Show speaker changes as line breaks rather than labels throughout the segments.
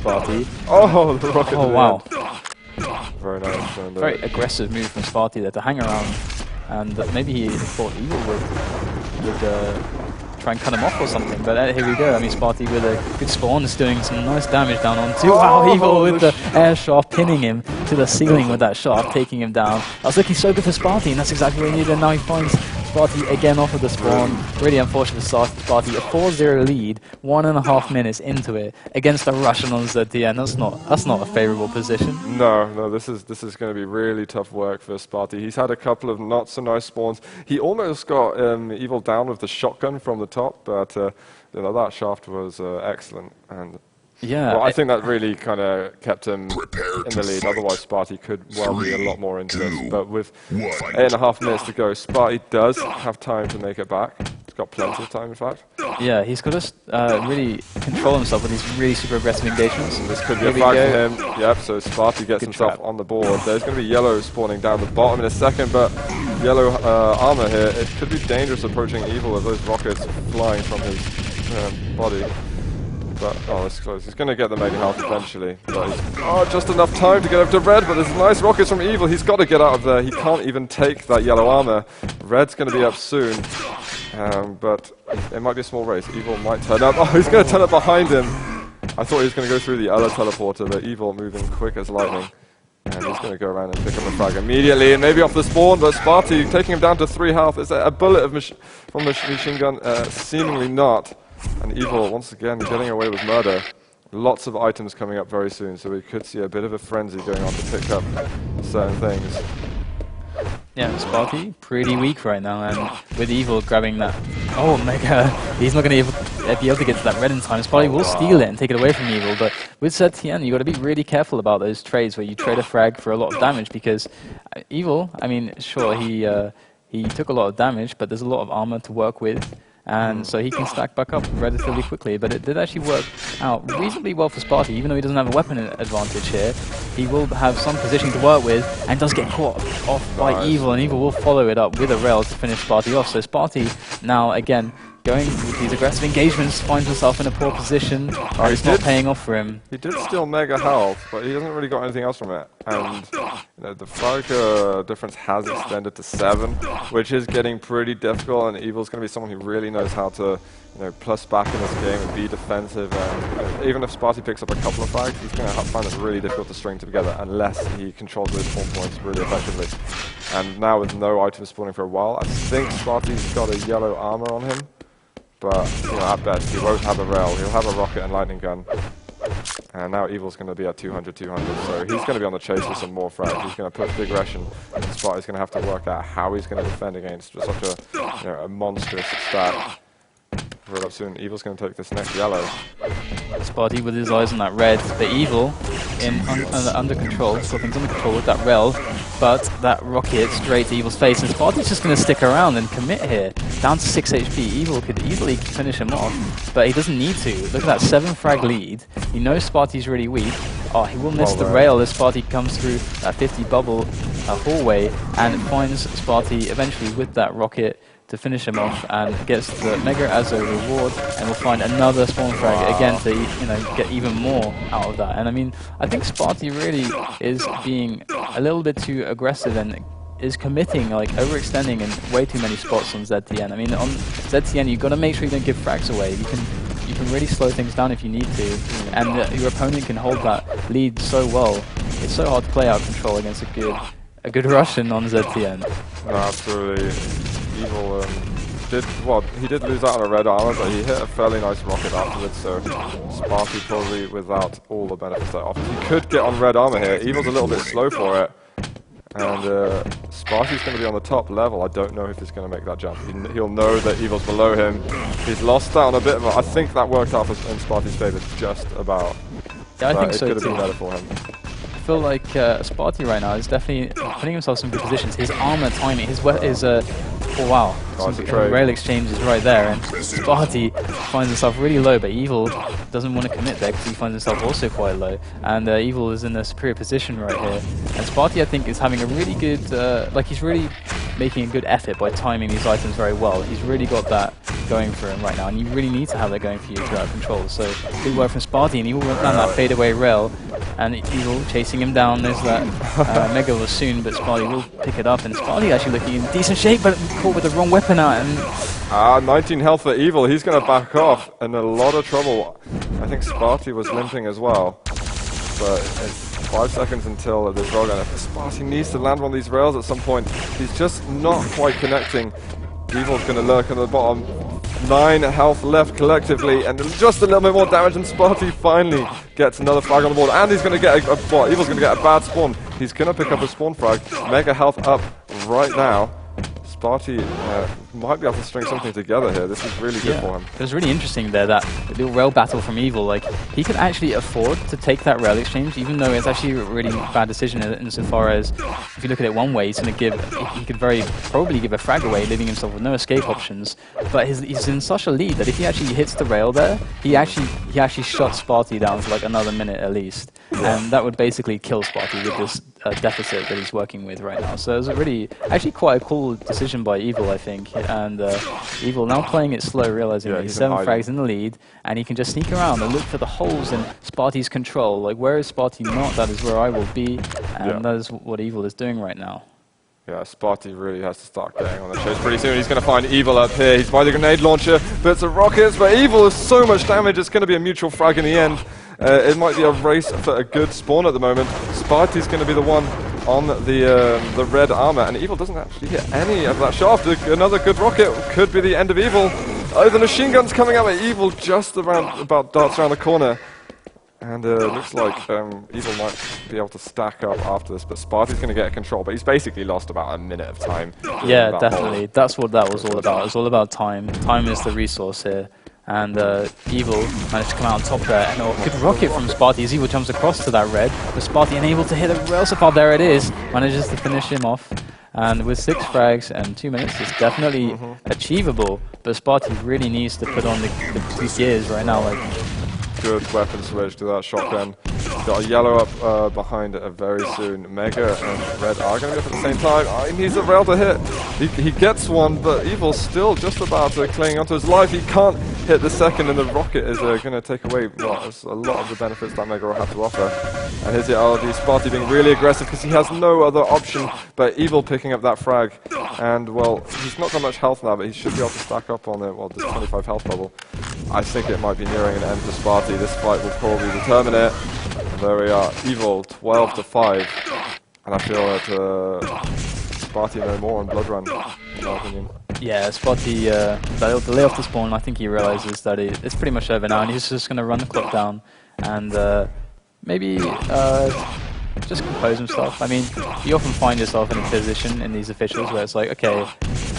Spart1e.
Oh, the rocket.
Oh, wow.
Very nice. And,
very aggressive move from Spart1e there to hang around. And maybe he thought Evil would try and cut him off or something. But here we go. I mean, Spart1e with a good spawn is doing some nice damage down on two. Wow, Evil with the air shaft pinning him to the ceiling with that shaft, taking him down. That was looking so good for Spart1e, and that's exactly what he needed. And now he finds Spart1e again off of the spawn. Really unfortunate for Spart1e. A 4-0 lead, 1.5 minutes into it against a Russian on ZTN. That's not a favourable position.
No, this is going to be really tough work for Spart1e. He's had a couple of not so nice spawns. He almost got Evil down with the shotgun from the top, but you know, that shaft was excellent. And
yeah,
well, I think that really kind of kept him in the lead. Otherwise, Spart1e could well be a lot more into this. But with 8.5 minutes to go, Spart1e does have time to make it back. He's got plenty of time, in fact.
Yeah, he's got to really control himself with these really super aggressive engagements.
And this could be a frag for him. Yep, so Spart1e gets himself on the board. There's going to be yellow spawning down the bottom in a second, but yellow armor here, it could be dangerous approaching Evil with those rockets flying from his body. But, oh, that's close. He's going to get the mega health eventually. But he's, just enough time to get up to Red, but there's nice rockets from Evil. He's got to get out of there. He can't even take that yellow armor. Red's going to be up soon. But it might be a small race. Evil might turn up. Oh, he's going to turn up behind him. I thought he was going to go through the other teleporter, but Evil moving quick as lightning. And he's going to go around and pick up the frag immediately, and maybe off the spawn, but Spart1e taking him down to 3 health. Is that a bullet from the machine gun? Seemingly not. And Evil, once again, getting away with murder. Lots of items coming up very soon, so we could see a bit of a frenzy going on to pick up certain things.
Yeah, Spart1e, pretty weak right now, and with Evil grabbing that... Oh, Mega! He's not going to be able to get to that red in time. Spart1e will steal it and take it away from Evil, but with ZTN, you've got to be really careful about those trades where you trade a frag for a lot of damage, because Evil, I mean, sure, he took a lot of damage, but there's a lot of armor to work with. And so he can stack back up relatively quickly, but it did actually work out reasonably well for Spart1e. Even though he doesn't have a weapon advantage here, he will have some positioning to work with, and does get caught off by Evil, and Evil will follow it up with a rail to finish Spart1e off. So Spart1e now, again, going with these aggressive engagements, finds himself in a poor position, and it's not paying off for him.
He did steal mega health, but he hasn't really got anything else from it. And you know, the frag difference has extended to 7, which is getting pretty difficult, and Evil's going to be someone who really knows how to, you know, plus back in this game and be defensive. And even if Spart1e picks up a couple of frags, he's going to find it really difficult to string together unless he controls those spawn points really effectively. And now with no items spawning for a while, I think Spart1e's got a yellow armor on him. But, you know, at best, he won't have a rail. He'll have a rocket and lightning gun. And now Evil's going to be at 200, so he's going to be on the chase for some more frags. He's going to push the aggression, and Spart1e's going to have to work out how he's going to defend against such a, you know, a monstrous stack. Real up soon, Evil's going to take this next yellow.
Spart1e with his eyes on that red, but Evil under control, got things under control with that rail, but that rocket straight to Evil's face, and Spart1e's just going to stick around and commit here. Down to 6 HP, Evil could easily finish him off, but he doesn't need to. Look at that 7 frag lead. He knows Spart1e's really weak. Oh, he will miss the rail as Spart1e comes through that 50 bubble hallway and finds Spart1e eventually with that rocket to finish him off, and gets the Mega as a reward, and will find another spawn frag again to, you know, get even more out of that. And I mean, I think Spart1e really is being a little bit too aggressive and is committing, like overextending in way too many spots on ZTN. I mean, on ZTN you've got to make sure you don't give frags away. You can really slow things down if you need to, and your opponent can hold that lead so well. It's so hard to play out control against a good Russian on ZTN.
No, absolutely. Evil he did lose out on a red armor, but he hit a fairly nice rocket afterwards, so Spart1e probably without all the benefits that offers. He could get on red armor here. Evil's a little bit slow for it, and Spart1e's going to be on the top level. I don't know if he's going to make that jump. He'll know that Evil's below him. He's lost out on a bit of I think that worked out in Spart1e's favor just about.
Yeah, I think so too.
It could have been better for him.
I feel like Spart1e right now is definitely putting himself in good positions. His armor timing, oh wow, some rail exchanges right there, and Spart1e finds himself really low, but Evil doesn't want to commit there because he finds himself also quite low, and Evil is in a superior position right here. And Spart1e, I think, is having a really good, he's really making a good effort by timing these items very well. He's really got that going for him right now, and you really need to have that going for you throughout control. So good work from Spart1e, and he will land that fadeaway rail, and Evil chasing him down. There's that Mega will soon, but Spart1e will pick it up, and Spart1e actually looking in decent shape, but caught with the wrong weapon out. And
19 health for Evil. He's going to back off in a lot of trouble. I think Spart1e was limping as well, but it's 5 seconds until this rail gun. Spart1e needs to land one of these rails at some point. He's just not quite connecting. Evil's going to lurk on the bottom. 9 health left collectively, and just a little bit more damage, and Spart1e finally gets another frag on the board, and he's going to get Evil's going to get a bad spawn. He's going to pick up a spawn frag. Mega health up right now. Spart1e might be able to string something together here. This is really good for him.
It was really interesting there, that little rail battle from Evil. Like, he could actually afford to take that rail exchange, even though it's actually a really bad decision insofar as, if you look at it one way, he's going to give, he could very probably give a frag away, leaving himself with no escape options. But he's in such a lead that if he actually hits the rail there, he actually shot Spart1e down for like another minute at least. And that would basically kill Spart1e with this deficit that he's working with right now. So it was a really, actually quite a cool decision by Evil, I think. And Evil now playing it slow, realizing he's 7 frags in the lead, and he can just sneak around and look for the holes in Spart1e's control. Like, where is Spart1e not? That is where I will be, and that is what Evil is doing right now.
Yeah, Spart1e really has to start getting on the chase pretty soon. He's going to find Evil up here. He's by the grenade launcher, bits of rockets, but Evil has so much damage, it's going to be a mutual frag in the end. It might be a race for a good spawn at the moment. Spart1e's going to be the one on the red armor, and Evil doesn't actually get any of that shaft. Another good rocket could be the end of Evil. Oh, the machine gun's coming out at Evil just about darts around the corner. And it looks like Evil might be able to stack up after this, but Spart1e's going to get control. But he's basically lost about a minute of time.
Yeah, definitely. That's what that was all about. It was all about time. Time is the resource here. And Evil managed to come out on top there. And good rocket from Spart1e as Evil jumps across to that red. But Spart1e unable to hit the rail so far. There it is. Manages to finish him off. And with 6 frags and 2 minutes, it's definitely achievable. But Spart1e really needs to put on the gears right now. Like,
good weapon switch to that shotgun. Got a yellow up behind it very soon. Mega and red are going to go at the same time. Oh, he needs a rail to hit. He gets one, but Evil's still just about clinging onto his life. He can't hit the second, and the rocket is going to take away a lot of the benefits that Mega will have to offer. And here's the LD. Spart1e being really aggressive because he has no other option but Evil picking up that frag. And, well, he's not got much health now, but he should be able to stack up on this 25 health bubble. I think it might be nearing an end for Spart1e. This fight will probably determine it. And there we are, Evil 12-5. And I feel that Spart1e no more on Blood Run, in my opinion.
Yeah, Spart1e, the lay off the spawn, I think he realizes that it's pretty much over now, and he's just going to run the clock down and maybe just compose himself. I mean, you often find yourself in a position in these officials where it's like, okay,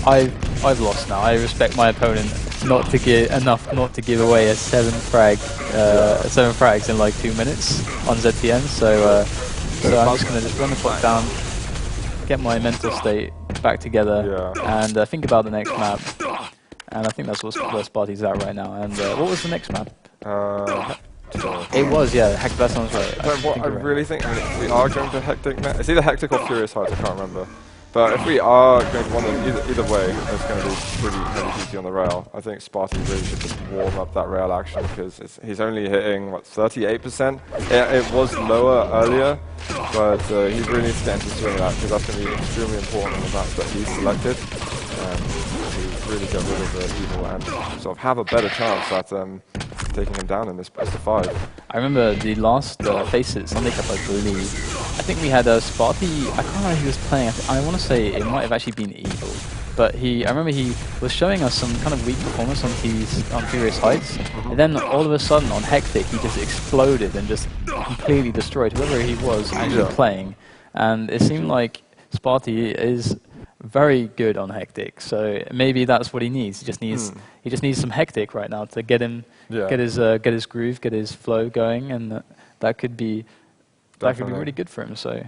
I've lost now. I respect my opponent not to give away a 7 frags in like 2 minutes on ZTN. So I'm just gonna run the clock down, get my mental state back together, and think about the next map. And I think that's where Spart1e's at right now. And what was the next map? It was, that sounds right.
I really think we are going to Hectic next. It's either Hectic or Furious Heights, I can't remember. But if we are going to one of them, either way, it's going to be pretty heavy duty on the rail. I think Spart1e really should just warm up that rail action because he's only hitting, what, 38%? It was lower earlier, but he really needs to get into the swing of that because that's going to be extremely important on the maps that he's selected. To really get rid of the Evil and sort of have a better chance at taking him down in this best of 5.
I remember the last FACEIT Sunday Cup, I believe. I think we had Spart1e, I can't remember who was playing, I want to say it might have actually been Evil. But I remember he was showing us some kind of weak performance on Furious Heights, and then all of a sudden on Hectic he just exploded and just completely destroyed whoever he was actually playing. And it seemed like Spart1e is very good on Hectic, so maybe that's what he needs. He just needs some Hectic right now to get him get his groove, get his flow going, and that could be really good for him. So